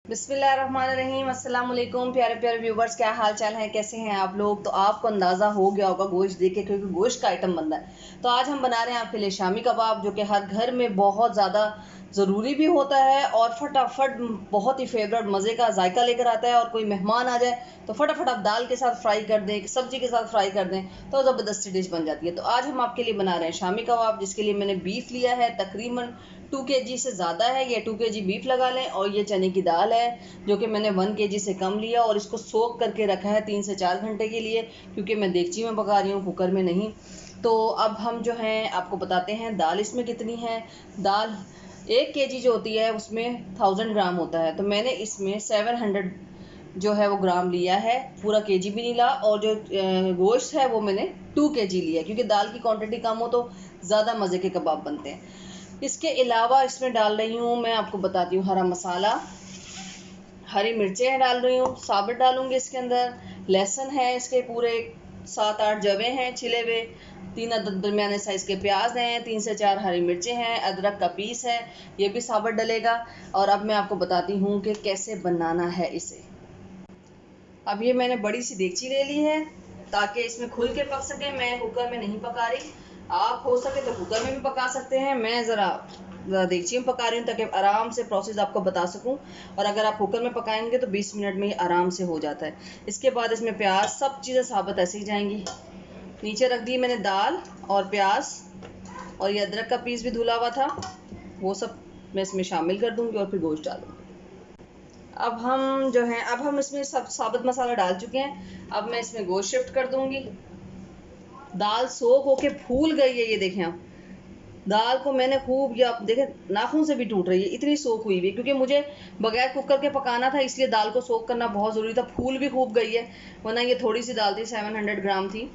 बिस्मिल्लाहिर्रहमानिर्रहीम। अस्सलाम वालेकुम प्यारे प्यारे व्यूवर्स, क्या हाल चाल है, कैसे हैं आप लोग। तो आपको अंदाज़ा हो गया होगा गोश्त देख के, क्योंकि गोश्त का आइटम बनता है। तो आज हम बना रहे हैं आपके लिए शामी कबाब, जो कि हर घर में बहुत ज़्यादा ज़रूरी भी होता है और फटाफट बहुत ही फेवरेट मज़े का जायका लेकर आता है। और कोई मेहमान आ जाए तो फटाफट आप दाल के साथ फ्राई कर दें, सब्जी के साथ फ्राई कर दें तो ज़बरदस्ती डिश बन जाती है। तो आज हम आपके लिए बना रहे हैं शामी कबाब, जिसके लिए मैंने बीफ लिया है, तकरीबन 2 kg से ज़्यादा है। ये 2 kg बीफ लगा लें। और ये चने की दाल है, जो कि मैंने 1 kg से कम लिया और इसको सोक करके रखा है 3 से 4 घंटे के लिए, क्योंकि मैं देगची में पका रही हूँ, कुकर में नहीं। तो अब हम जो हैं आपको बताते हैं दाल इसमें कितनी है। दाल 1 kg जो होती है उसमें 1000 ग्राम होता है, तो मैंने इसमें 700 जो है वो ग्राम लिया है, पूरा केजी भी नहीं ला। और जो गोश्त है वो मैंने 2 kg लिया, क्योंकि दाल की क्वांटिटी कम हो तो ज़्यादा मज़े के कबाब बनते हैं। इसके अलावा इसमें डाल रही हूँ, मैं आपको बताती हूँ, हरा मसाला, हरी मिर्चें डाल रही हूँ, साबुत डालूंगी इसके अंदर। लहसुन है इसके पूरे 7-8 जवे हैं छिले हुए, 3 अदद दरमियाने साइज के प्याज हैं, 3 से 4 हरी मिर्चें हैं, अदरक का पीस है, ये भी साबुत डलेगा। और अब मैं आपको बताती हूँ कि कैसे बनाना है इसे। अब ये मैंने बड़ी सी देगची ले ली है ताकि इसमें खुल के पक सके। मैं कुकर में नहीं पका रही, आप हो सके तो कुकर में भी पका सकते हैं। मैं ज़रा देगची में पका रही हूँ ताकि आराम से प्रोसेस आपको बता सकूँ। और अगर आप कुकर में पकाएंगे तो 20 मिनट में ही आराम से हो जाता है। इसके बाद इसमें प्याज, सब चीज़ें साबुत ऐसे ही जाएंगी। नीचे रख दी मैंने दाल और प्याज, और ये अदरक का पीस भी धुला हुआ था, वो सब मैं इसमें शामिल कर दूँगी और फिर गोश्त डालूँगी। अब हम जो हैं, अब हम इसमें सब साबुत मसाला डाल चुके हैं। अब मैं इसमें गोश्त शिफ्ट कर दूंगी। दाल सोख होके फूल गई है, ये देखें आप। दाल को मैंने खूब, ये आप देखें नाखून से भी टूट रही है, इतनी सोख हुई हुई, क्योंकि मुझे बगैर कुकर के पकाना था, इसलिए दाल को सोख करना बहुत ज़रूरी था। फूल भी खूब गई है, वरना ये थोड़ी सी दाल थी, 700 ग्राम थी।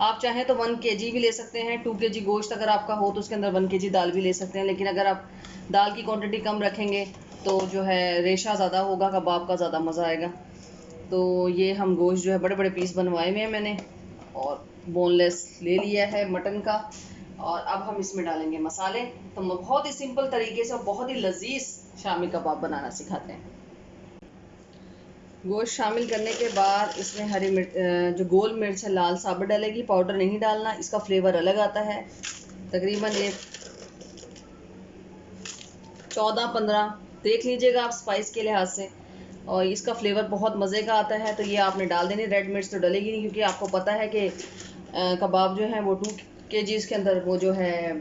आप चाहें तो 1 kg भी ले सकते हैं। 2 kg गोश्त अगर आपका हो तो उसके अंदर 1 kg दाल भी ले सकते हैं। लेकिन अगर आप दाल की क्वांटिटी कम रखेंगे तो जो है रेशा ज़्यादा होगा, कबाब का ज़्यादा मज़ा आएगा। तो ये हम गोश्त जो है बड़े बड़े पीस बनवाए हुए हैं मैंने, और बोनलेस ले लिया है मटन का। और अब हम इसमें डालेंगे मसाले। तो बहुत ही सिंपल तरीके से और बहुत ही लजीज शामी कबाब बनाना सिखाते हैं। गोश्त शामिल करने के बाद इसमें हरी मिर्च, जो गोल मिर्च है लाल, साबुत डालेगी, पाउडर नहीं डालना, इसका फ्लेवर अलग आता है। तकरीबन ये 14-15 देख लीजिएगा आप स्पाइस के लिहाज से, और इसका फ्लेवर बहुत मज़े का आता है। तो ये आपने डाल देनी। रेड मिर्च तो डलेगी नहीं, क्योंकि आपको पता है कि कबाब जो है वो 2 kg इसके अंदर वो जो है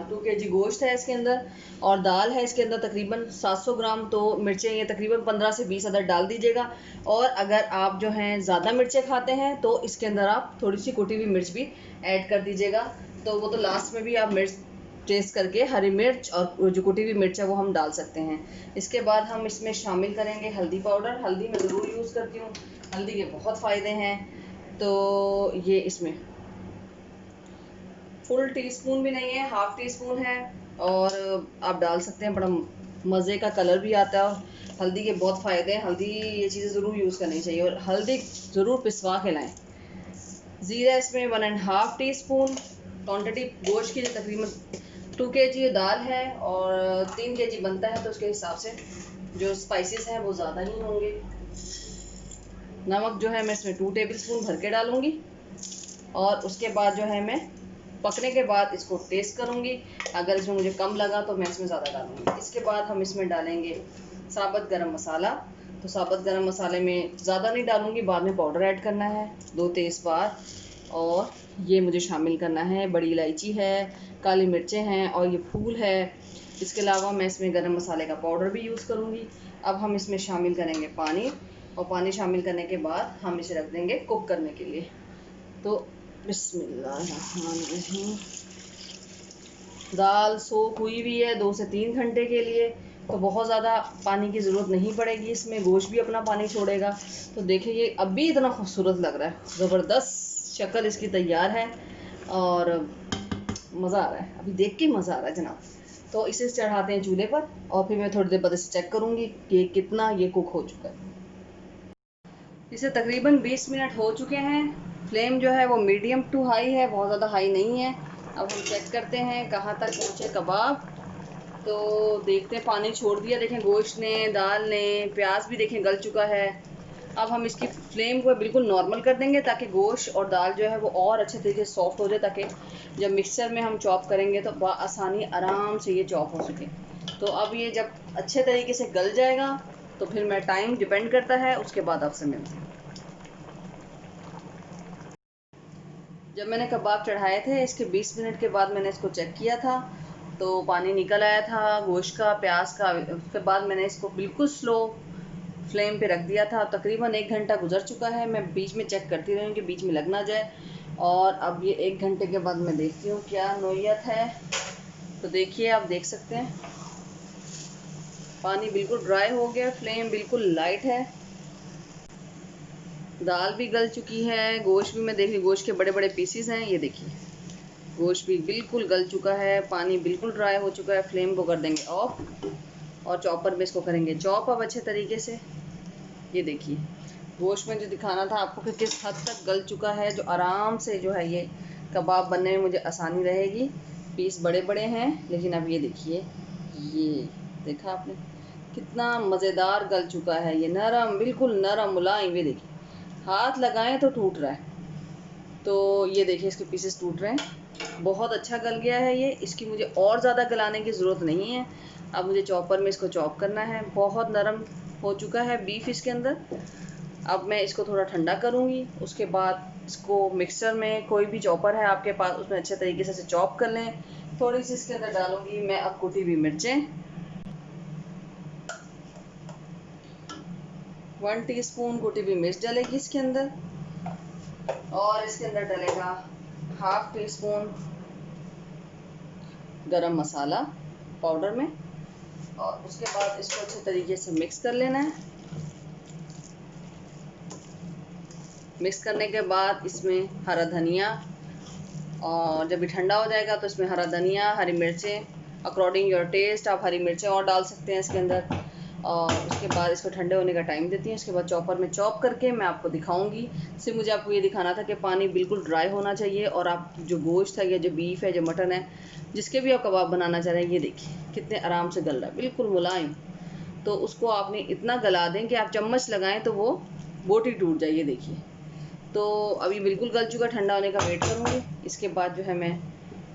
2 kg गोश्त है इसके अंदर, और दाल है इसके अंदर तकरीबन 700 ग्राम। तो मिर्चें ये तकरीबन 15 से 20 अदर डाल दीजिएगा। और अगर आप जो हैं ज़्यादा मिर्चें खाते हैं तो इसके अंदर आप थोड़ी सी कुटी हुई मिर्च भी ऐड कर दीजिएगा। तो वो तो लास्ट में भी आप मिर्च टेस्ट करके हरी मिर्च और जो कुटी हुई मिर्च है वो हम डाल सकते हैं। इसके बाद हम इसमें शामिल करेंगे हल्दी पाउडर। हल्दी मैं ज़रूर यूज़ करती हूँ, हल्दी के बहुत फ़ायदे हैं। तो ये इसमें फुल टीस्पून भी नहीं है, हाफ टी स्पून है, और आप डाल सकते हैं, बड़ा मज़े का कलर भी आता है। और हल्दी के बहुत फ़ायदे हैं, हल्दी ये चीज़ें ज़रूर यूज़ करनी चाहिए, और हल्दी ज़रूर पिसवा के लाएँ। ज़ीरा इसमें 1.5 टी स्पून। क्वान्टिटी गोश्त की तकरीबन 2 kg दाल है और 3 kg बनता है, तो उसके हिसाब से जो स्पाइसेस हैं वो ज़्यादा ही होंगे। नमक जो है मैं इसमें 2 टेबल स्पून भर के डालूँगी, और उसके बाद जो है मैं पकने के बाद इसको टेस्ट करूँगी। अगर इसमें मुझे कम लगा तो मैं इसमें ज़्यादा डालूँगी। इसके बाद हम इसमें डालेंगे साबुत गरम मसाला। तो साबुत गरम मसाले में ज़्यादा नहीं डालूँगी, बाद में पाउडर ऐड करना है। 2 तेज़पात, और ये मुझे शामिल करना है, बड़ी इलायची है, काली मिर्चें हैं, और ये फूल है। इसके अलावा मैं इसमें गरम मसाले का पाउडर भी यूज़ करूँगी। अब हम इसमें शामिल करेंगे पानी, और पानी शामिल करने के बाद हम इसे रख देंगे कुक करने के लिए। तो बिस्मिल्लाहिर्रहमानिर्रहीम। दाल सोख हुई भी है 2 से 3 घंटे के लिए, तो बहुत ज़्यादा पानी की ज़रूरत नहीं पड़ेगी इसमें। गोश्त भी अपना पानी छोड़ेगा। तो देखिए ये अभी इतना खूबसूरत लग रहा है, ज़बरदस्त शक्ल इसकी तैयार है, और मज़ा आ रहा है, अभी देख के मज़ा आ रहा है जनाब। तो इसे चढ़ाते हैं चूल्हे पर, और फिर मैं थोड़ी देर बाद इसे चेक करूँगी कि कितना ये कुक हो चुका है। इसे तकरीबन 20 मिनट हो चुके हैं। फ्लेम जो है वो मीडियम टू हाई है, बहुत ज़्यादा हाई नहीं है। अब हम चेक करते हैं कहाँ तक पहुँचे कबाब। तो देखते हैं, पानी छोड़ दिया देखें गोश्त ने, दाल ने, प्याज भी देखें गल चुका है। अब हम इसकी फ्लेम को बिल्कुल नॉर्मल कर देंगे ताकि गोश्त और दाल जो है वो और अच्छे तरीके से सॉफ्ट हो जाए, ताकि जब मिक्सर में हम चॉप करेंगे तो आसानी आराम से ये चॉप हो सके। तो अब ये जब अच्छे तरीके से गल जाएगा तो फिर मैं टाइम डिपेंड करता है, उसके बाद आपसे मिलती हूँ। जब मैंने कबाब चढ़ाए थे इसके 20 मिनट के बाद मैंने इसको चेक किया था तो पानी निकल आया था गोश्त का, प्याज का। उसके बाद मैंने इसको बिल्कुल स्लो फ्लेम पे रख दिया था। तकरीबन 1 घंटा गुजर चुका है। मैं बीच में चेक करती रही कि बीच में लग ना जाए। और अब ये 1 घंटे के बाद मैं देखती हूँ क्या नोयत है। तो देखिए, आप देख सकते हैं पानी बिल्कुल ड्राई हो गया, फ्लेम बिल्कुल लाइट है, दाल भी गल चुकी है, गोश्त भी मैं देख रही, गोश्त के बड़े बड़े पीसीस हैं। ये देखिए गोश्त भी बिल्कुल गल चुका है, पानी बिल्कुल ड्राई हो चुका है। फ्लेम को कर देंगे ऑफ और चॉपर में इसको करेंगे चॉप अब अच्छे तरीके से। ये देखिए गोश्त में जो दिखाना था आपको कि किस हद तक गल चुका है, जो आराम से जो है ये कबाब बनने में मुझे आसानी रहेगी। पीस बड़े बड़े हैं, लेकिन अब ये देखिए, ये देखा आपने कितना मज़ेदार गल चुका है। ये नरम, बिल्कुल नरम मुलायम। ये देखिए हाथ लगाएं तो टूट रहा है। तो ये देखिए इसके पीसेस टूट रहे हैं। बहुत अच्छा गल गया है ये। इसकी मुझे और ज़्यादा गलाने की ज़रूरत नहीं है। अब मुझे चॉपर में इसको चॉप करना है। बहुत नरम हो चुका है बीफ इसके अंदर। अब मैं इसको थोड़ा ठंडा करूँगी, उसके बाद इसको मिक्सर में, कोई भी चॉपर है आपके पास उसमें अच्छे तरीके से चॉप कर लें। थोड़ी सी इसके अंदर डालूँगी मैं अब कुटी हुई मिर्चें, 1 टीस्पून कुटी हुई मिर्च डलेगी इसके अंदर। और इसके अंदर डलेगा 1/2 टीस्पून गरम मसाला पाउडर में। और उसके बाद इसको अच्छे तरीके से मिक्स कर लेना है। मिक्स करने के बाद इसमें हरा धनिया, और जब ये ठंडा हो जाएगा तो इसमें हरा धनिया, हरी मिर्चें, अकॉर्डिंग योर टेस्ट आप हरी मिर्चें और डाल सकते हैं इसके अंदर। और उसके बाद इसको ठंडे होने का टाइम देती हैं। उसके बाद चॉपर में चॉप करके मैं आपको दिखाऊंगी। सिर्फ मुझे आपको ये दिखाना था कि पानी बिल्कुल ड्राई होना चाहिए, और आप जो गोश्त है या जो बीफ है, जो मटन है, जिसके भी आप कबाब बनाना चाह रहे हैं, ये देखिए कितने आराम से गल रहा है, बिल्कुल मुलायम। तो उसको आपने इतना गला दें कि आप चम्मच लगाएं तो वो बोटी टूट जाए। ये देखिए, तो अभी बिल्कुल गल चुका, ठंडा होने का वेट करूँगी। इसके बाद जो है मैं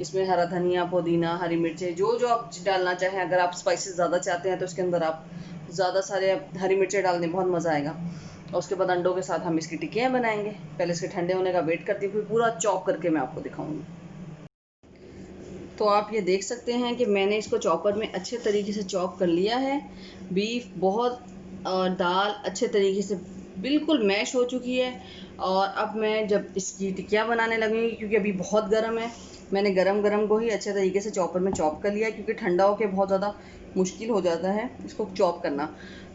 इसमें हरा धनिया, पुदीना, हरी मिर्चें, जो जो आप डालना चाहें। अगर आप स्पाइसेस ज़्यादा चाहते हैं तो उसके अंदर आप ज़्यादा सारे हरी मिर्चें डाल दें, बहुत मज़ा आएगा। और उसके बाद अंडों के साथ हम इसकी टिक्कियाँ बनाएंगे। पहले इसके ठंडे होने का वेट करती हूँ, फिर पूरा चॉप करके मैं आपको दिखाऊंगी। तो आप ये देख सकते हैं कि मैंने इसको चॉपर में अच्छे तरीके से चॉप कर लिया है। बीफ बहुत और दाल अच्छे तरीके से बिल्कुल मैश हो चुकी है। और अब मैं जब इसकी टिक्कियाँ बनाने लगूंगी, क्योंकि अभी बहुत गर्म है, मैंने गरम गरम को ही अच्छे तरीके से चॉपर में चॉप कर लिया है, क्योंकि ठंडा होकर बहुत ज़्यादा मुश्किल हो जाता है इसको चॉप करना।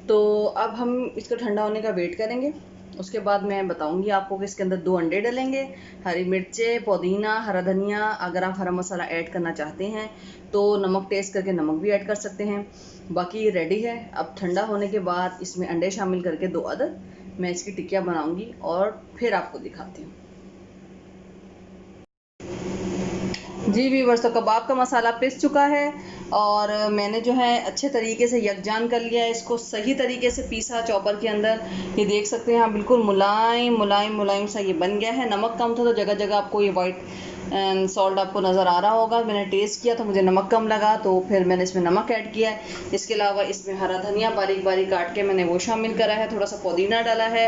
तो अब हम इसको ठंडा होने का वेट करेंगे। उसके बाद मैं बताऊंगी आपको कि इसके अंदर 2 अंडे डलेंगे, हरी मिर्चें, पुदीना, हरा धनिया। अगर आप हरा मसाला ऐड करना चाहते हैं तो नमक टेस्ट करके नमक भी ऐड कर सकते हैं। बाकी रेडी है। अब ठंडा होने के बाद इसमें अंडे शामिल करके 2 अदद मैं इसकी टिक्कियाँ बनाऊंगी और फिर आपको दिखाती हूँ। जी व्यूअर्स, तो कबाब का मसाला पिस चुका है और मैंने जो है अच्छे तरीके से यकजान कर लिया है। इसको सही तरीके से पीसा चॉपर के अंदर। ये देख सकते हैं आप, बिल्कुल मुलायम मुलायम मुलायम सा ये बन गया है। नमक कम था तो जगह जगह आपको ये वाइट सॉल्ट आपको नज़र आ रहा होगा। मैंने टेस्ट किया तो मुझे नमक कम लगा, तो फिर मैंने इसमें नमक ऐड किया है। इसके अलावा इसमें हरा धनिया बारीक बारीक काट के मैंने वो शामिल करा है, थोड़ा सा पुदीना डाला है।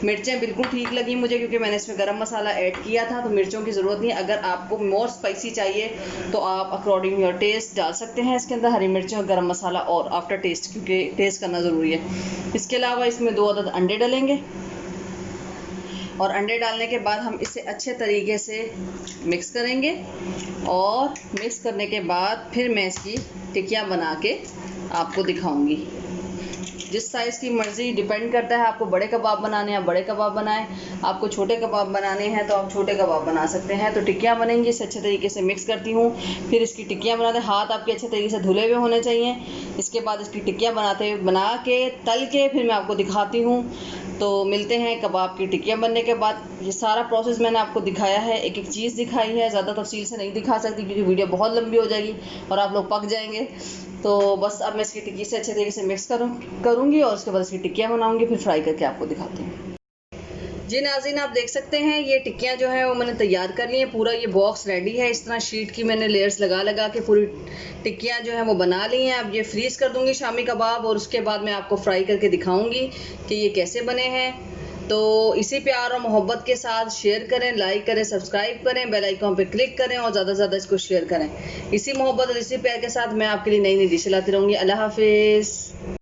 मिर्चें बिल्कुल ठीक लगी मुझे, क्योंकि मैंने इसमें गरम मसाला ऐड किया था, तो मिर्चों की ज़रूरत नहीं। अगर आपको मोर स्पाइसी चाहिए तो आप अकॉर्डिंग योर टेस्ट डाल सकते हैं इसके अंदर हरी मिर्चें और गरम मसाला और आफ्टर टेस्ट, क्योंकि टेस्ट करना ज़रूरी है। इसके अलावा इसमें 2 अदद अंडे डलेंगे, और अंडे डालने के बाद हम इसे अच्छे तरीके से मिक्स करेंगे। और मिक्स करने के बाद फिर मैं इसकी टिक्कियाँ बना के आपको दिखाऊंगी। जिस साइज़ की मर्ज़ी, डिपेंड करता है आपको बड़े कबाब बनाने हैं, बड़े कबाब बनाएं। आपको छोटे कबाब बनाने हैं तो आप छोटे कबाब बना सकते हैं। तो टिक्कियाँ बनेंगी, इसे अच्छे तरीके से मिक्स करती हूँ, फिर इसकी टिक्कियाँ बनाते हैं। हाथ आपके अच्छे तरीके से धुले हुए होने चाहिए। इसके बाद इसकी टिक्कियाँ बना के तल के फिर मैं आपको दिखाती हूँ। तो मिलते हैं कबाब की टिक्कियाँ बनने के बाद। ये सारा प्रोसेस मैंने आपको दिखाया है, एक एक चीज़ दिखाई है, ज़्यादा तफसील से नहीं दिखा सकती क्योंकि वीडियो बहुत लंबी हो जाएगी और आप लोग पक जाएंगे। तो बस अब मैं इसकी टिक्की से अच्छे तरीके से मिक्स करूँगी और उसके बाद इसकी टिक्कियाँ बनाऊँगी, फिर फ्राई करके आपको दिखाती हूँ। जी नाज़रीन, आप देख सकते हैं ये टिक्कियाँ जो है वो मैंने तैयार कर ली हैं। पूरा ये बॉक्स रेडी है, इस तरह शीट की मैंने लेयर्स लगा के पूरी टिक्कियाँ जो हैं वो बना ली हैं। अब ये फ्रीज़ कर दूंगी शामी कबाब और उसके बाद मैं आपको फ्राई करके दिखाऊंगी कि ये कैसे बने हैं। तो इसी प्यार और मोहब्बत के साथ शेयर करें, लाइक करें, सब्सक्राइब करें, बेल आइकॉन पे क्लिक करें और ज़्यादा से ज़्यादा इसको शेयर करें। इसी मोहब्बत और इसी प्यार के साथ मैं आपके लिए नई नई डिश लाती रहूँगी। अल्लाह हाफिज़।